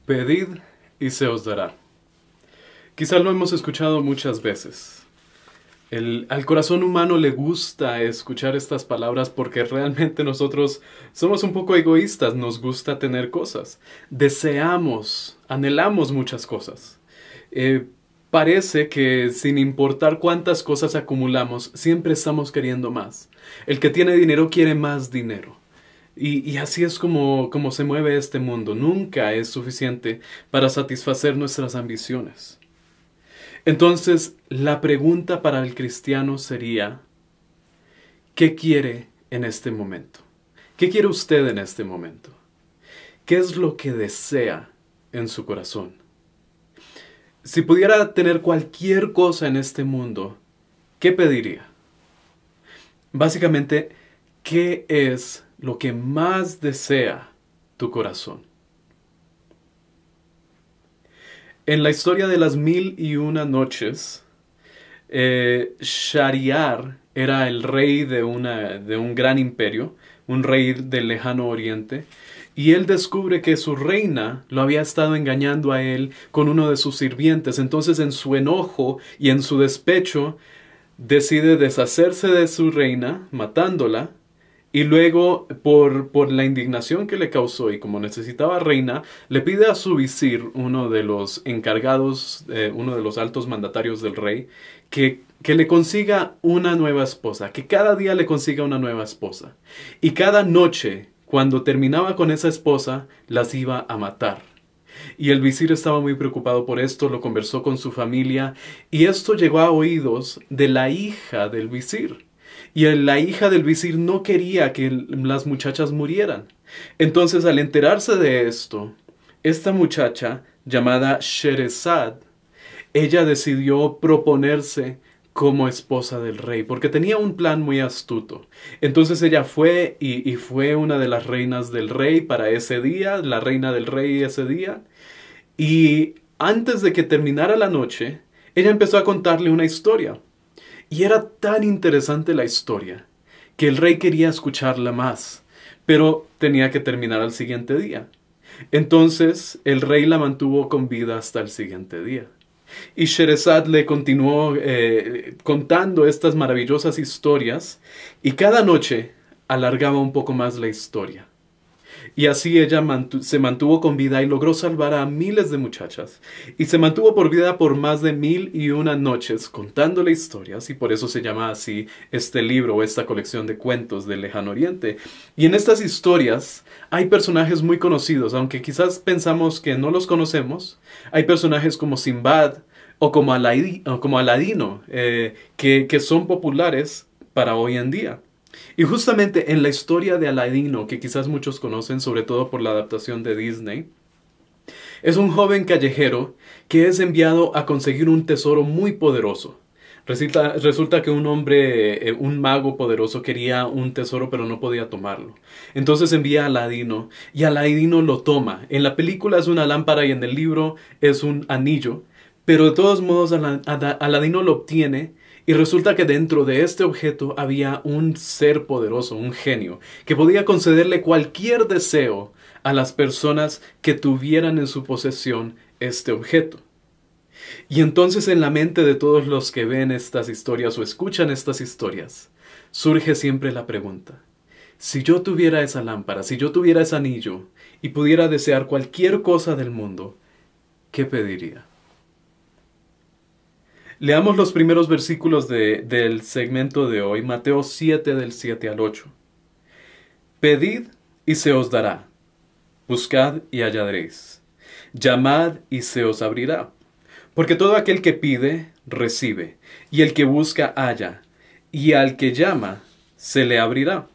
Pedid y se os dará. Quizá lo hemos escuchado muchas veces. Al corazón humano le gusta escuchar estas palabras porque realmente nosotros somos un poco egoístas, nos gusta tener cosas. Deseamos, anhelamos muchas cosas. Parece que sin importar cuántas cosas acumulamos, siempre estamos queriendo más. El que tiene dinero quiere más dinero. Y así es como se mueve este mundo. Nunca es suficiente para satisfacer nuestras ambiciones. Entonces, la pregunta para el cristiano sería, ¿qué quiere en este momento? ¿Qué quiere usted en este momento? ¿Qué es lo que desea en su corazón? Si pudiera tener cualquier cosa en este mundo, ¿qué pediría? Básicamente, ¿qué es lo que más desea tu corazón? En la historia de las 1001 noches, Shahryar era el rey de un gran imperio, un rey del lejano oriente, y él descubre que su reina lo había estado engañando a él con uno de sus sirvientes. Entonces, en su enojo y en su despecho, decide deshacerse de su reina, matándola. Y luego, por la indignación que le causó y como necesitaba reina, le pide a su visir, uno de los encargados, uno de los altos mandatarios del rey, que le consiga una nueva esposa, que cada día le consiga una nueva esposa. Y cada noche, cuando terminaba con esa esposa, las iba a matar. Y el visir estaba muy preocupado por esto, lo conversó con su familia, y esto llegó a oídos de la hija del visir. Y la hija del visir no quería que las muchachas murieran. Entonces, al enterarse de esto, esta muchacha, llamada Sherezad, ella decidió proponerse como esposa del rey, porque tenía un plan muy astuto. Entonces ella fue y fue una de las reinas del rey para ese día, la reina del rey ese día. Y antes de que terminara la noche, ella empezó a contarle una historia. Y era tan interesante la historia que el rey quería escucharla más, pero tenía que terminar al siguiente día. Entonces el rey la mantuvo con vida hasta el siguiente día. Y Sherezad le continuó contando estas maravillosas historias y cada noche alargaba un poco más la historia. Y así ella se mantuvo con vida y logró salvar a miles de muchachas. Y se mantuvo por vida por más de 1001 noches contándole historias. Y por eso se llama así este libro o esta colección de cuentos del Lejano Oriente. Y en estas historias hay personajes muy conocidos. Aunque quizás pensamos que no los conocemos. Hay personajes como Simbad o como Aladino que son populares para hoy en día. Y justamente en la historia de Aladino, que quizás muchos conocen, sobre todo por la adaptación de Disney, es un joven callejero que es enviado a conseguir un tesoro muy poderoso. Resulta que un hombre, un mago poderoso, quería un tesoro pero no podía tomarlo. Entonces envía a Aladino y Aladino lo toma. En la película es una lámpara y en el libro es un anillo, pero de todos modos Aladino lo obtiene. Y resulta que dentro de este objeto había un ser poderoso, un genio, que podía concederle cualquier deseo a las personas que tuvieran en su posesión este objeto. Y entonces en la mente de todos los que ven estas historias o escuchan estas historias, surge siempre la pregunta: si yo tuviera esa lámpara, si yo tuviera ese anillo y pudiera desear cualquier cosa del mundo, ¿qué pediría? Leamos los primeros versículos del segmento de hoy, Mateo 7 del 7 al 8. Pedid y se os dará, buscad y hallaréis, llamad y se os abrirá. Porque todo aquel que pide, recibe, y el que busca, halla, y al que llama, se le abrirá.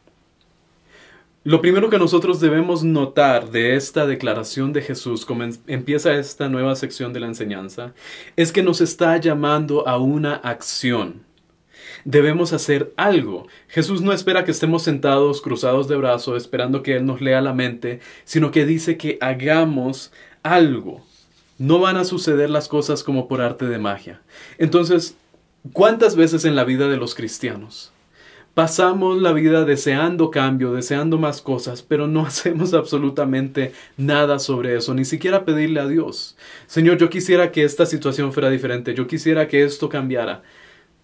Lo primero que nosotros debemos notar de esta declaración de Jesús, como empieza esta nueva sección de la enseñanza, es que nos está llamando a una acción. Debemos hacer algo. Jesús no espera que estemos sentados, cruzados de brazos, esperando que Él nos lea la mente, sino que dice que hagamos algo. No van a suceder las cosas como por arte de magia. Entonces, ¿cuántas veces en la vida de los cristianos Pasamos la vida deseando cambio, deseando más cosas, pero no hacemos absolutamente nada sobre eso, ni siquiera pedirle a Dios: Señor, yo quisiera que esta situación fuera diferente, yo quisiera que esto cambiara.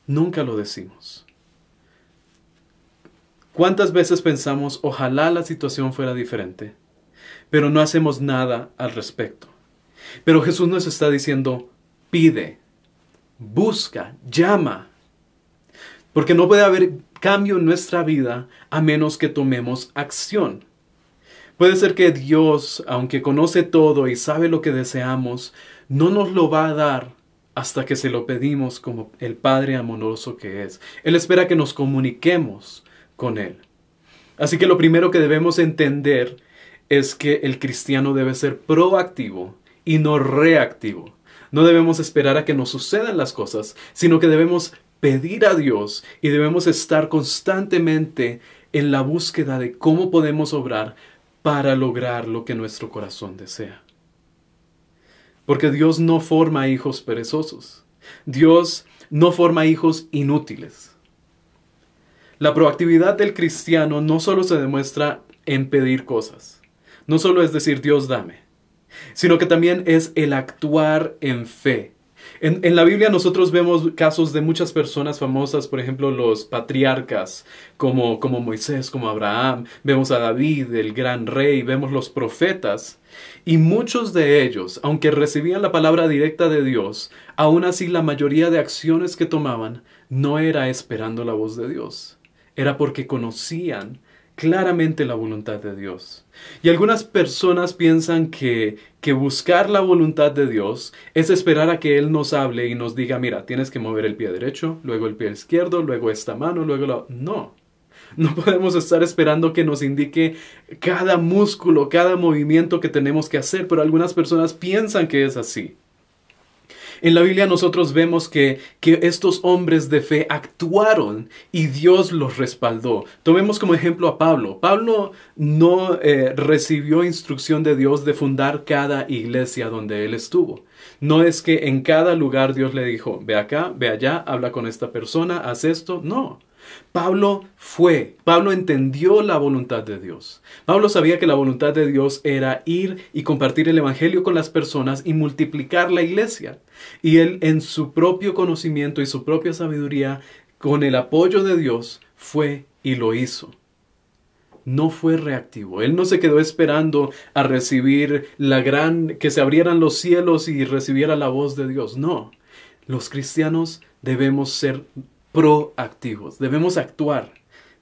Nunca lo decimos. ¿Cuántas veces pensamos, ojalá la situación fuera diferente, pero no hacemos nada al respecto? Pero Jesús nos está diciendo: pide, busca, llama. Porque no puede haber cambio en nuestra vida a menos que tomemos acción. Puede ser que Dios, aunque conoce todo y sabe lo que deseamos, no nos lo va a dar hasta que se lo pedimos como el Padre amoroso que es. Él espera que nos comuniquemos con Él. Así que lo primero que debemos entender es que el cristiano debe ser proactivo y no reactivo. No debemos esperar a que nos sucedan las cosas, sino que debemos pedir a Dios y debemos estar constantemente en la búsqueda de cómo podemos obrar para lograr lo que nuestro corazón desea. Porque Dios no forma hijos perezosos. Dios no forma hijos inútiles. La proactividad del cristiano no solo se demuestra en pedir cosas, no solo es decir Dios dame, sino que también es el actuar en fe. En la Biblia nosotros vemos casos de muchas personas famosas, por ejemplo los patriarcas como Moisés, como Abraham, vemos a David, el gran rey, vemos los profetas, y muchos de ellos, aunque recibían la palabra directa de Dios, aún así la mayoría de acciones que tomaban no era esperando la voz de Dios, era porque conocían claramente la voluntad de Dios. Y algunas personas piensan que buscar la voluntad de Dios es esperar a que Él nos hable y nos diga: mira, tienes que mover el pie derecho, luego el pie izquierdo, luego esta mano, luego la... No. No podemos estar esperando que nos indique cada músculo, cada movimiento que tenemos que hacer, pero algunas personas piensan que es así. En la Biblia nosotros vemos que estos hombres de fe actuaron y Dios los respaldó. Tomemos como ejemplo a Pablo. Pablo no recibió instrucción de Dios de fundar cada iglesia donde él estuvo. No es que en cada lugar Dios le dijo: ve acá, ve allá, habla con esta persona, haz esto. No. Pablo entendió la voluntad de Dios. Pablo sabía que la voluntad de Dios era ir y compartir el evangelio con las personas y multiplicar la iglesia. Y él, en su propio conocimiento y su propia sabiduría, con el apoyo de Dios, fue y lo hizo. No fue reactivo. Él no se quedó esperando a recibir que se abrieran los cielos y recibiera la voz de Dios. No. Los cristianos debemos ser proactivos, debemos actuar,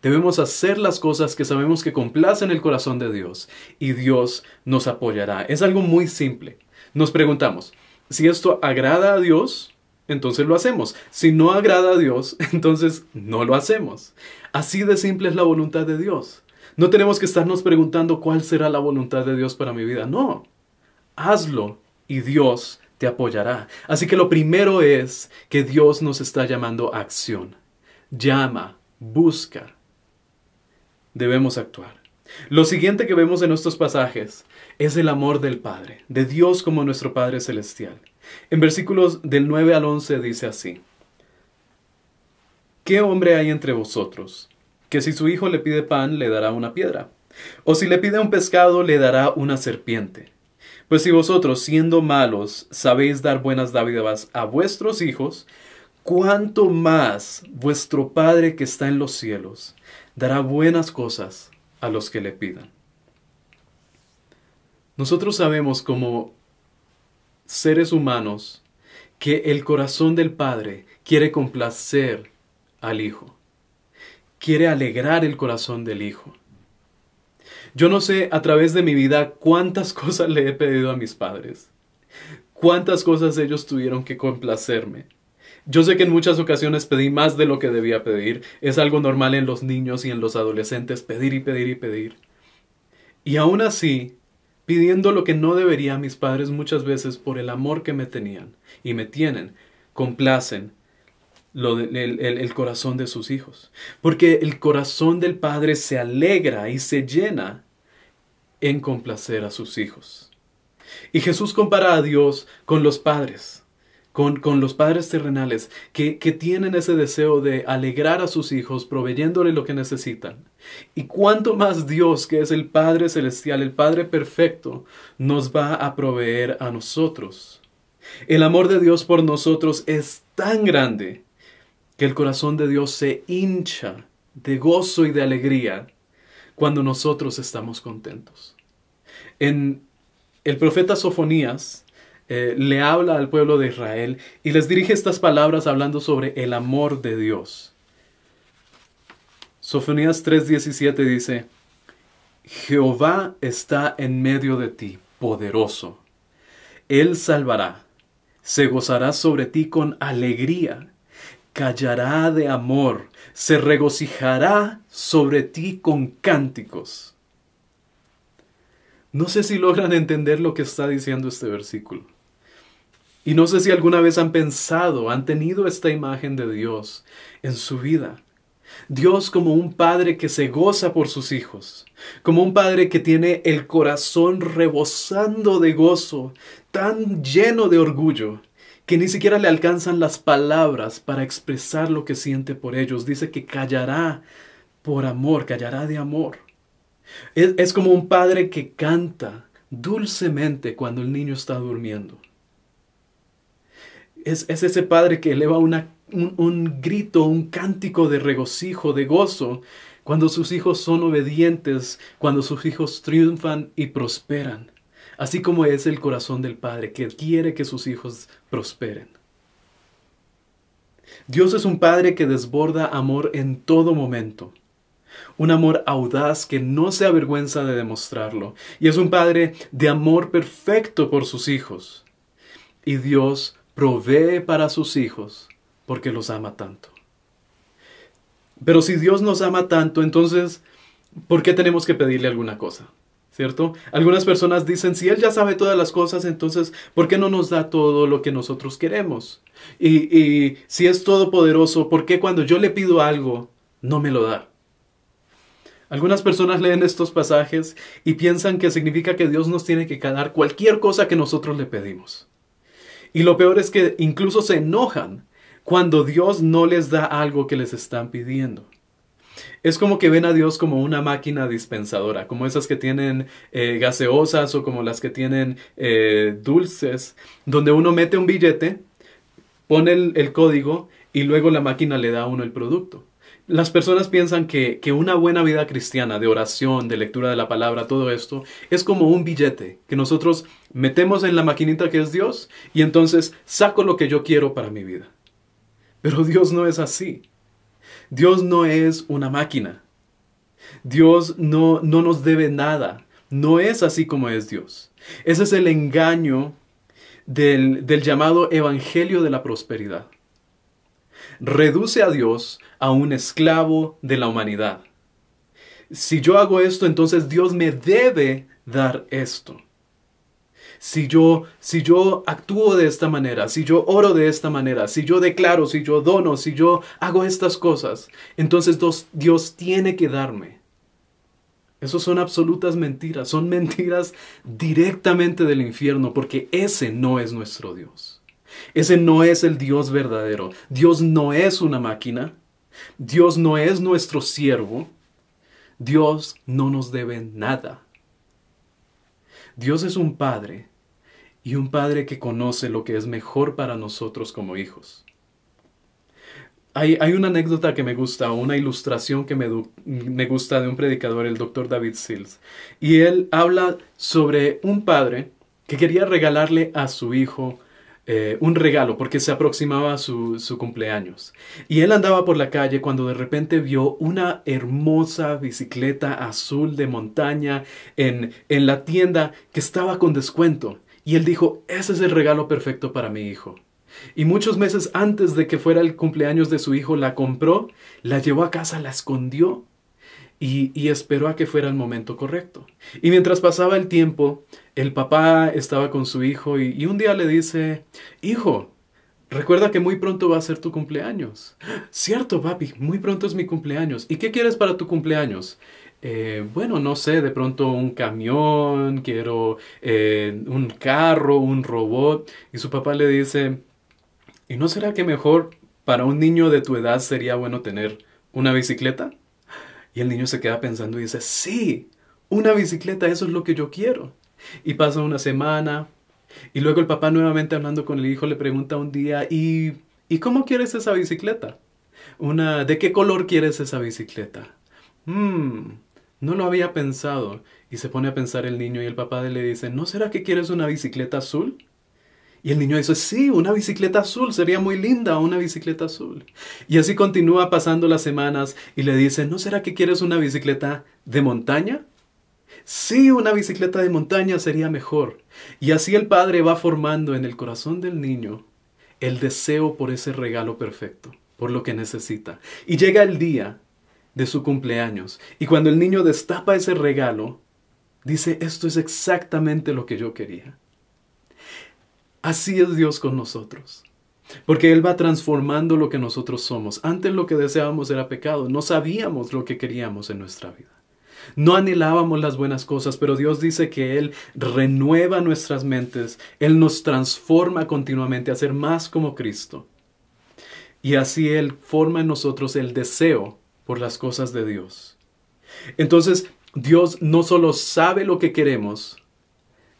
debemos hacer las cosas que sabemos que complacen el corazón de Dios y Dios nos apoyará. Es algo muy simple. Nos preguntamos: si esto agrada a Dios, entonces lo hacemos. Si no agrada a Dios, entonces no lo hacemos. Así de simple es la voluntad de Dios. No tenemos que estarnos preguntando cuál será la voluntad de Dios para mi vida. No, hazlo y Dios te apoyará. Así que lo primero es que Dios nos está llamando a acción. Llama, busca. Debemos actuar. Lo siguiente que vemos en estos pasajes es el amor del Padre, de Dios como nuestro Padre Celestial. En versículos del 9 al 11 dice así: ¿qué hombre hay entre vosotros que si su hijo le pide pan le dará una piedra? ¿O si le pide un pescado le dará una serpiente? Pues si vosotros, siendo malos, sabéis dar buenas dádivas a vuestros hijos, ¿cuánto más vuestro Padre que está en los cielos dará buenas cosas a los que le pidan? Nosotros sabemos como seres humanos que el corazón del Padre quiere complacer al Hijo, quiere alegrar el corazón del Hijo. Yo no sé a través de mi vida cuántas cosas le he pedido a mis padres, cuántas cosas ellos tuvieron que complacerme. Yo sé que en muchas ocasiones pedí más de lo que debía pedir. Es algo normal en los niños y en los adolescentes, pedir y pedir y pedir. Y aún así, pidiendo lo que no debería, mis padres muchas veces, por el amor que me tenían y me tienen, complacen el corazón de sus hijos. Porque el corazón del Padre se alegra y se llena en complacer a sus hijos. Y Jesús compara a Dios con los padres. con los padres terrenales que tienen ese deseo de alegrar a sus hijos proveyéndole lo que necesitan. Y cuánto más Dios, que es el Padre Celestial, el Padre Perfecto, nos va a proveer a nosotros. El amor de Dios por nosotros es tan grande que el corazón de Dios se hincha de gozo y de alegría cuando nosotros estamos contentos. En el profeta Sofonías le habla al pueblo de Israel y les dirige estas palabras hablando sobre el amor de Dios. Sofonías 3:17 dice: Jehová está en medio de ti, poderoso. Él salvará, se gozará sobre ti con alegría, callará de amor, se regocijará sobre ti con cánticos. No sé si logran entender lo que está diciendo este versículo. Y no sé si alguna vez han pensado, han tenido esta imagen de Dios en su vida. Dios como un padre que se goza por sus hijos, como un padre que tiene el corazón rebosando de gozo, tan lleno de orgullo, que ni siquiera le alcanzan las palabras para expresar lo que siente por ellos. Dice que callará por amor, callará de amor. Es como un padre que canta dulcemente cuando el niño está durmiendo. Es ese padre que eleva un grito, un cántico de regocijo, de gozo, cuando sus hijos son obedientes, cuando sus hijos triunfan y prosperan. Así como es el corazón del Padre, que quiere que sus hijos prosperen. Dios es un Padre que desborda amor en todo momento. Un amor audaz que no se avergüenza de demostrarlo. Y es un Padre de amor perfecto por sus hijos. Y Dios provee para sus hijos porque los ama tanto. Pero si Dios nos ama tanto, entonces, ¿por qué tenemos que pedirle alguna cosa? ¿Cierto? Algunas personas dicen, si Él ya sabe todas las cosas, entonces, ¿por qué no nos da todo lo que nosotros queremos? Y si es todopoderoso, ¿por qué cuando yo le pido algo, no me lo da? Algunas personas leen estos pasajes y piensan que significa que Dios nos tiene que dar cualquier cosa que nosotros le pedimos. Y lo peor es que incluso se enojan cuando Dios no les da algo que les están pidiendo. Es como que ven a Dios como una máquina dispensadora, como esas que tienen gaseosas o como las que tienen dulces, donde uno mete un billete, pone el código y luego la máquina le da a uno el producto. Las personas piensan que una buena vida cristiana, de oración, de lectura de la palabra, todo esto, es como un billete que nosotros metemos en la maquinita que es Dios y entonces saco lo que yo quiero para mi vida. Pero Dios no es así. Dios no es una máquina. Dios no nos debe nada. No es así como es Dios. Ese es el engaño del llamado evangelio de la prosperidad. Reduce a Dios a un esclavo de la humanidad. Si yo hago esto, entonces Dios me debe dar esto. Si yo actúo de esta manera, si yo oro de esta manera, si yo declaro, si yo dono, si yo hago estas cosas, entonces Dios tiene que darme. Eso son absolutas mentiras, son mentiras directamente del infierno, porque ese no es nuestro Dios. Ese no es el Dios verdadero. Dios no es una máquina. Dios no es nuestro siervo. Dios no nos debe nada. Dios es un Padre, y un Padre que conoce lo que es mejor para nosotros como hijos. Hay una anécdota que me gusta, una ilustración que me gusta de un predicador, el Dr. David Sills. Y él habla sobre un padre que quería regalarle a su hijo un regalo porque se aproximaba su cumpleaños. Y él andaba por la calle cuando de repente vio una hermosa bicicleta azul de montaña en la tienda que estaba con descuento. Y él dijo, ese es el regalo perfecto para mi hijo. Y muchos meses antes de que fuera el cumpleaños de su hijo, la compró, la llevó a casa, la escondió y esperó a que fuera el momento correcto. Y mientras pasaba el tiempo, el papá estaba con su hijo y un día le dice, hijo, recuerda que muy pronto va a ser tu cumpleaños. Cierto, papi, muy pronto es mi cumpleaños. ¿Y qué quieres para tu cumpleaños? Bueno, no sé, de pronto un camión, quiero un carro, un robot. Y su papá le dice, ¿Y no será que mejor para un niño de tu edad sería bueno tener una bicicleta? Y el niño se queda pensando y dice, sí, una bicicleta, eso es lo que yo quiero. Y pasa una semana y luego el papá nuevamente hablando con el hijo le pregunta un día, ¿y cómo quieres esa bicicleta? ¿De qué color quieres esa bicicleta? No lo había pensado. Y se pone a pensar el niño y el papá le dice, ¿no será que quieres una bicicleta azul? Y el niño dice, sí, una bicicleta azul, sería muy linda una bicicleta azul. Y así continúa pasando las semanas y le dice, ¿no será que quieres una bicicleta de montaña? Sí, una bicicleta de montaña sería mejor. Y así el padre va formando en el corazón del niño el deseo por ese regalo perfecto, por lo que necesita. Y llega el día de su cumpleaños. Y cuando el niño destapa ese regalo, dice, esto es exactamente lo que yo quería. Así es Dios con nosotros. Porque Él va transformando lo que nosotros somos. Antes lo que deseábamos era pecado. No sabíamos lo que queríamos en nuestra vida. No anhelábamos las buenas cosas, pero Dios dice que Él renueva nuestras mentes. Él nos transforma continuamente a ser más como Cristo. Y así Él forma en nosotros el deseo por las cosas de Dios. Entonces, Dios no solo sabe lo que queremos,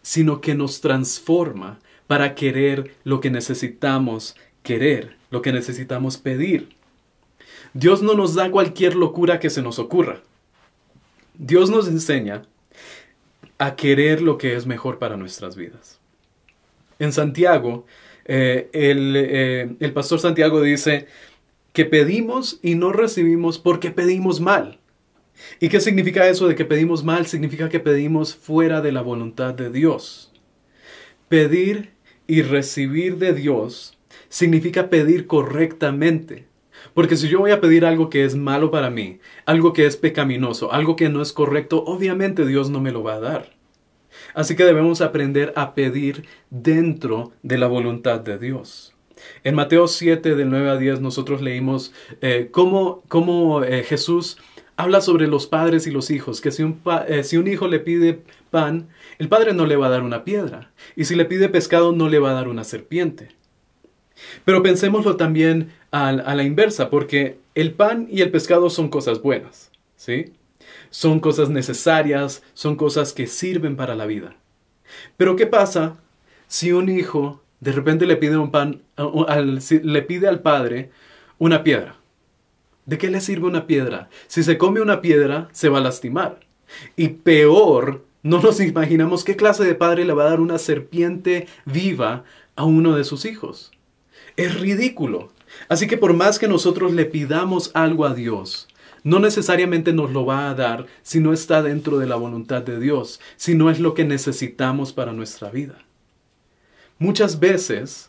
sino que nos transforma para querer lo que necesitamos querer, lo que necesitamos pedir. Dios no nos da cualquier locura que se nos ocurra. Dios nos enseña a querer lo que es mejor para nuestras vidas. En Santiago, el pastor Santiago dice que pedimos y no recibimos porque pedimos mal. ¿Y qué significa eso de que pedimos mal? Significa que pedimos fuera de la voluntad de Dios. Pedir y recibir de Dios significa pedir correctamente. Porque si yo voy a pedir algo que es malo para mí, algo que es pecaminoso, algo que no es correcto, obviamente Dios no me lo va a dar. Así que debemos aprender a pedir dentro de la voluntad de Dios. En Mateo 7, del 9 a 10, nosotros leímos cómo Jesús habla sobre los padres y los hijos, que si un hijo le pide pan, el padre no le va a dar una piedra. Y si le pide pescado, no le va a dar una serpiente. Pero pensémoslo también a la inversa, porque el pan y el pescado son cosas buenas, ¿sí? Son cosas necesarias, son cosas que sirven para la vida. Pero ¿qué pasa si un hijo de repente le pide le pide al padre una piedra? ¿De qué le sirve una piedra? Si se come una piedra, se va a lastimar. Y peor, no nos imaginamos qué clase de padre le va a dar una serpiente viva a uno de sus hijos. Es ridículo. Así que por más que nosotros le pidamos algo a Dios, no necesariamente nos lo va a dar si no está dentro de la voluntad de Dios, si no es lo que necesitamos para nuestra vida. Muchas veces,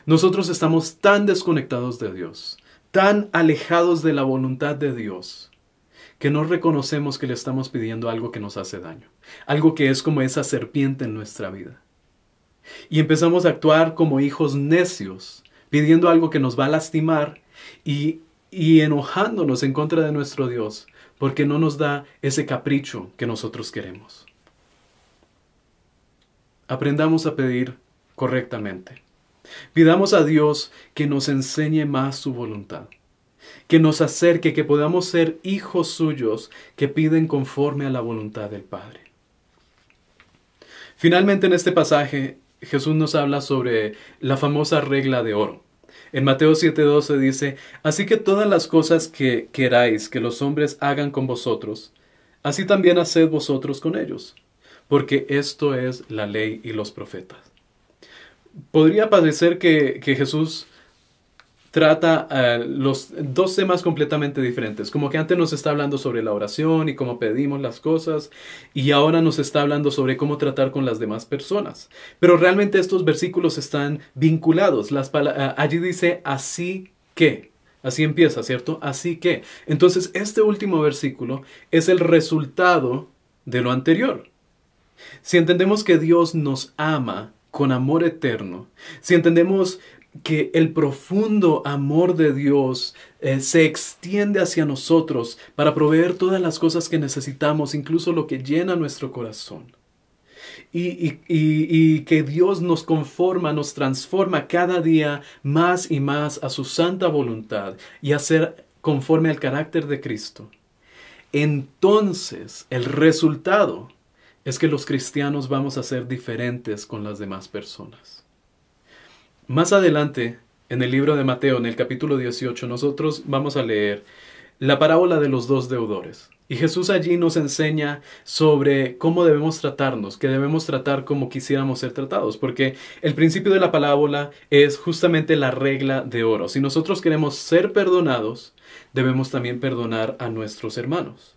nosotros estamos tan desconectados de Dios, tan alejados de la voluntad de Dios, que no reconocemos que le estamos pidiendo algo que nos hace daño, algo que es como esa serpiente en nuestra vida. Y empezamos a actuar como hijos necios, pidiendo algo que nos va a lastimar y enojándonos en contra de nuestro Dios, porque no nos da ese capricho que nosotros queremos. Aprendamos a pedir correctamente. Pidamos a Dios que nos enseñe más su voluntad, que nos acerque, que podamos ser hijos suyos que piden conforme a la voluntad del Padre. Finalmente, en este pasaje, Jesús nos habla sobre la famosa regla de oro. En Mateo 7:12 dice, así que todas las cosas que queráis que los hombres hagan con vosotros, así también haced vosotros con ellos, porque esto es la ley y los profetas. Podría parecer que Jesús trata los dos temas completamente diferentes. Como que antes nos está hablando sobre la oración y cómo pedimos las cosas, y ahora nos está hablando sobre cómo tratar con las demás personas. Pero realmente estos versículos están vinculados. Allí dice, así que. Así empieza, ¿cierto? Así que. Entonces, este último versículo es el resultado de lo anterior. Si entendemos que Dios nos ama con amor eterno, si entendemos que el profundo amor de Dios se extiende hacia nosotros para proveer todas las cosas que necesitamos, incluso lo que llena nuestro corazón. y que Dios nos conforma, nos transforma cada día más y más a su santa voluntad y a ser conforme al carácter de Cristo, entonces el resultado es que los cristianos vamos a ser diferentes con las demás personas. Más adelante, en el libro de Mateo, en el capítulo 18, nosotros vamos a leer la parábola de los dos deudores. Y Jesús allí nos enseña sobre cómo debemos tratarnos, que debemos tratar como quisiéramos ser tratados, porque el principio de la parábola es justamente la regla de oro. Si nosotros queremos ser perdonados, debemos también perdonar a nuestros hermanos.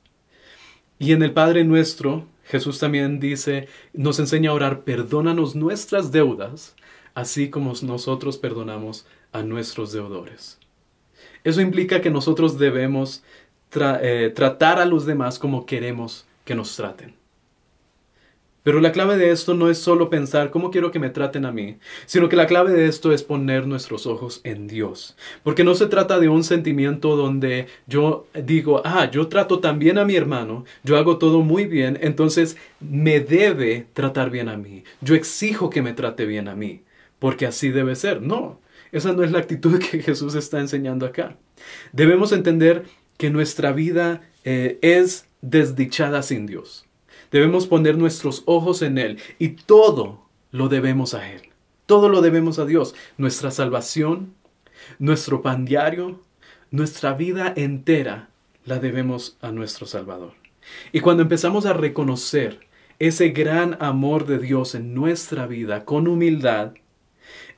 Y en el Padre Nuestro, Jesús también dice, nos enseña a orar, perdónanos nuestras deudas, así como nosotros perdonamos a nuestros deudores. Eso implica que nosotros debemos tratar a los demás como queremos que nos traten. Pero la clave de esto no es solo pensar cómo quiero que me traten a mí, sino que la clave de esto es poner nuestros ojos en Dios. Porque no se trata de un sentimiento donde yo digo, yo trato tan bien a mi hermano, yo hago todo muy bien, entonces me debe tratar bien a mí. Yo exijo que me trate bien a mí, porque así debe ser. No, esa no es la actitud que Jesús está enseñando acá. Debemos entender que nuestra vida es desdichada sin Dios. Debemos poner nuestros ojos en Él y todo lo debemos a Él. Todo lo debemos a Dios. Nuestra salvación, nuestro pan diario, nuestra vida entera la debemos a nuestro Salvador. Y cuando empezamos a reconocer ese gran amor de Dios en nuestra vida con humildad,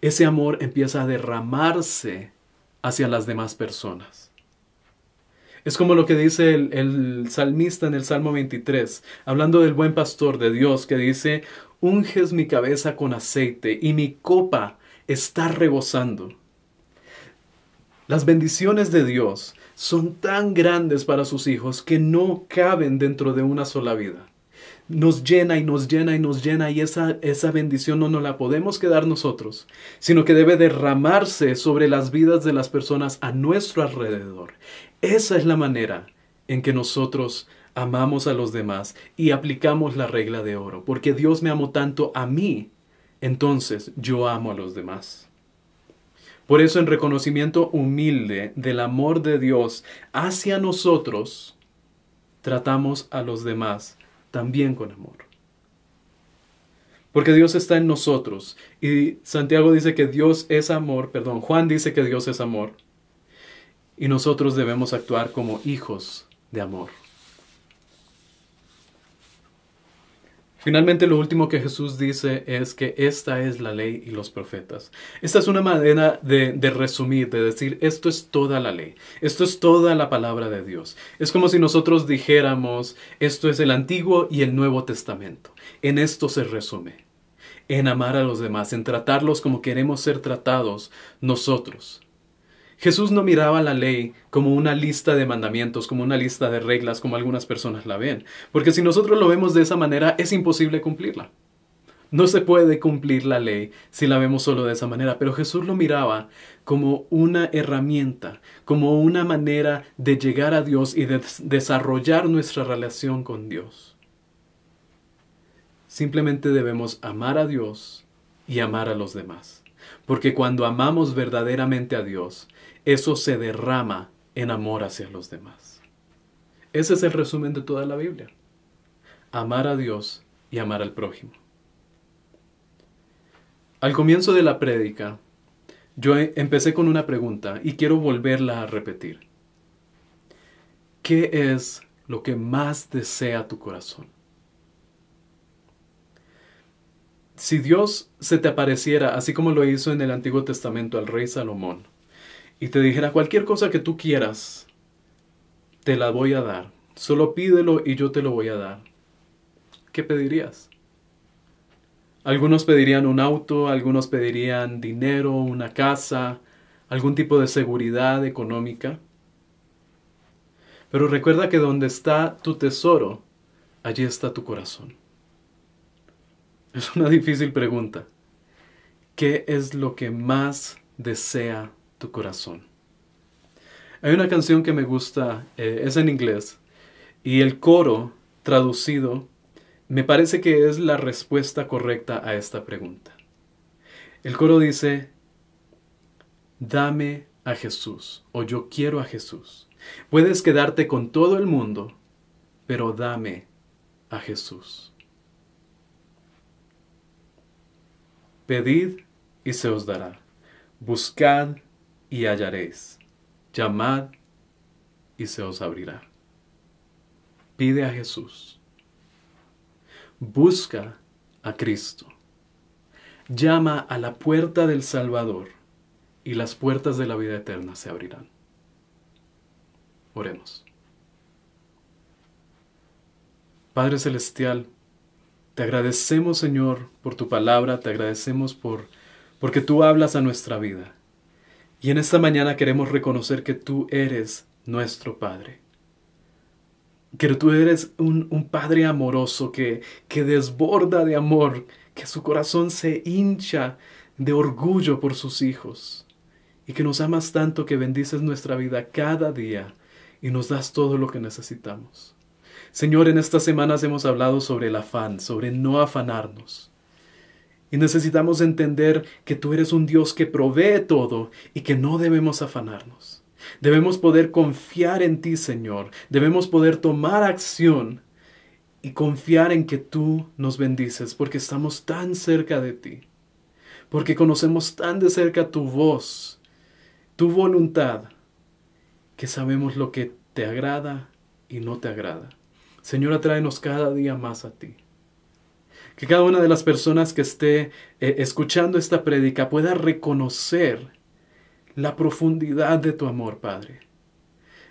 ese amor empieza a derramarse hacia las demás personas. Es como lo que dice el salmista en el Salmo 23, hablando del buen pastor de Dios, que dice, unges mi cabeza con aceite y mi copa está rebosando. Las bendiciones de Dios son tan grandes para sus hijos que no caben dentro de una sola vida. Nos llena y nos llena y nos llena y esa bendición no nos la podemos quedar nosotros, sino que debe derramarse sobre las vidas de las personas a nuestro alrededor. Esa es la manera en que nosotros amamos a los demás y aplicamos la regla de oro, porque Dios me amó tanto a mí, entonces yo amo a los demás. Por eso en reconocimiento humilde del amor de Dios hacia nosotros, tratamos a los demás también con amor. Porque Dios está en nosotros. Y Santiago dice que Dios es amor, Juan dice que Dios es amor. Y nosotros debemos actuar como hijos de amor. Finalmente, lo último que Jesús dice es que esta es la ley y los profetas. Esta es una manera de resumir, de decir, esto es toda la ley. Esto es toda la palabra de Dios. Es como si nosotros dijéramos, esto es el Antiguo y el Nuevo Testamento. En esto se resume. En amar a los demás, en tratarlos como queremos ser tratados nosotros. Jesús no miraba la ley como una lista de mandamientos, como una lista de reglas, como algunas personas la ven. Porque si nosotros lo vemos de esa manera, es imposible cumplirla. No se puede cumplir la ley si la vemos solo de esa manera. Pero Jesús lo miraba como una herramienta, como una manera de llegar a Dios y de desarrollar nuestra relación con Dios. Simplemente debemos amar a Dios y amar a los demás. Porque cuando amamos verdaderamente a Dios, eso se derrama en amor hacia los demás. Ese es el resumen de toda la Biblia. Amar a Dios y amar al prójimo. Al comienzo de la prédica, yo empecé con una pregunta y quiero volverla a repetir. ¿Qué es lo que más desea tu corazón? Si Dios se te apareciera, así como lo hizo en el Antiguo Testamento al rey Salomón, y te dijera cualquier cosa que tú quieras, te la voy a dar. Solo pídelo y yo te lo voy a dar. ¿Qué pedirías? Algunos pedirían un auto, algunos pedirían dinero, una casa, algún tipo de seguridad económica. Pero recuerda que donde está tu tesoro, allí está tu corazón. Es una difícil pregunta. ¿Qué es lo que más desea tu corazón? Hay una canción que me gusta, es en inglés, y el coro traducido me parece que es la respuesta correcta a esta pregunta. El coro dice, dame a Jesús, o yo quiero a Jesús. Puedes quedarte con todo el mundo, pero dame a Jesús. Pedid y se os dará. Buscad y hallaréis. Llamad y se os abrirá. Pide a Jesús. Busca a Cristo. Llama a la puerta del Salvador y las puertas de la vida eterna se abrirán. Oremos. Padre Celestial, te agradecemos, Señor, por tu palabra, te agradecemos porque tú hablas a nuestra vida. Y en esta mañana queremos reconocer que tú eres nuestro Padre. Que tú eres un Padre amoroso que desborda de amor, que su corazón se hincha de orgullo por sus hijos. Y que nos amas tanto que bendices nuestra vida cada día y nos das todo lo que necesitamos. Señor, en estas semanas hemos hablado sobre el afán, sobre no afanarnos. Y necesitamos entender que tú eres un Dios que provee todo y que no debemos afanarnos. Debemos poder confiar en ti, Señor. Debemos poder tomar acción y confiar en que tú nos bendices porque estamos tan cerca de ti. Porque conocemos tan de cerca tu voz, tu voluntad, que sabemos lo que te agrada y no te agrada. Señor, atráenos cada día más a ti. Que cada una de las personas que esté escuchando esta prédica pueda reconocer la profundidad de tu amor, Padre.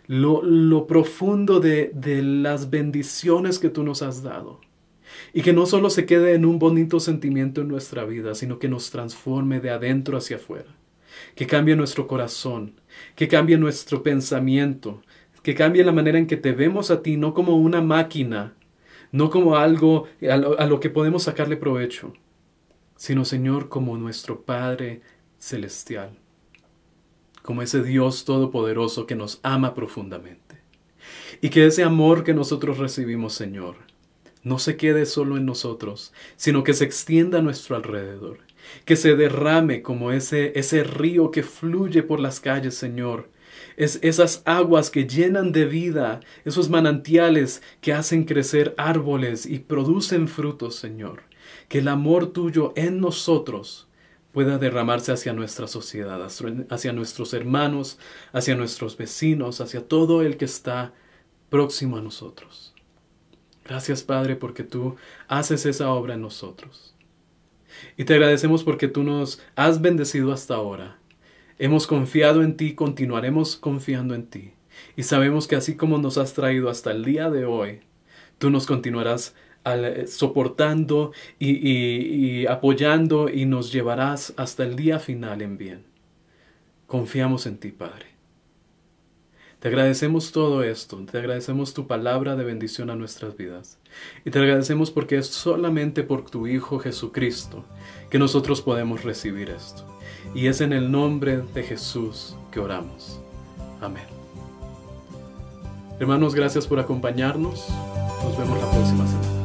Lo profundo de las bendiciones que tú nos has dado. Y que no solo se quede en un bonito sentimiento en nuestra vida, sino que nos transforme de adentro hacia afuera. Que cambie nuestro corazón, que cambie nuestro pensamiento, que cambie la manera en que te vemos a ti, no como una máquina, no como algo a lo que podemos sacarle provecho, sino, Señor, como nuestro Padre Celestial, como ese Dios todopoderoso que nos ama profundamente. Y que ese amor que nosotros recibimos, Señor, no se quede solo en nosotros, sino que se extienda a nuestro alrededor, que se derrame como ese río que fluye por las calles, Señor. Esas aguas que llenan de vida, esos manantiales que hacen crecer árboles y producen frutos, Señor. Que el amor tuyo en nosotros pueda derramarse hacia nuestra sociedad, hacia nuestros hermanos, hacia nuestros vecinos, hacia todo el que está próximo a nosotros. Gracias, Padre, porque tú haces esa obra en nosotros. Y te agradecemos porque tú nos has bendecido hasta ahora. Hemos confiado en ti, continuaremos confiando en ti. Y sabemos que así como nos has traído hasta el día de hoy, tú nos continuarás soportando y apoyando y nos llevarás hasta el día final en bien. Confiamos en ti, Padre. Te agradecemos todo esto, te agradecemos tu palabra de bendición a nuestras vidas. Y te agradecemos porque es solamente por tu Hijo Jesucristo que nosotros podemos recibir esto. Y es en el nombre de Jesús que oramos. Amén. Hermanos, gracias por acompañarnos. Nos vemos la próxima semana.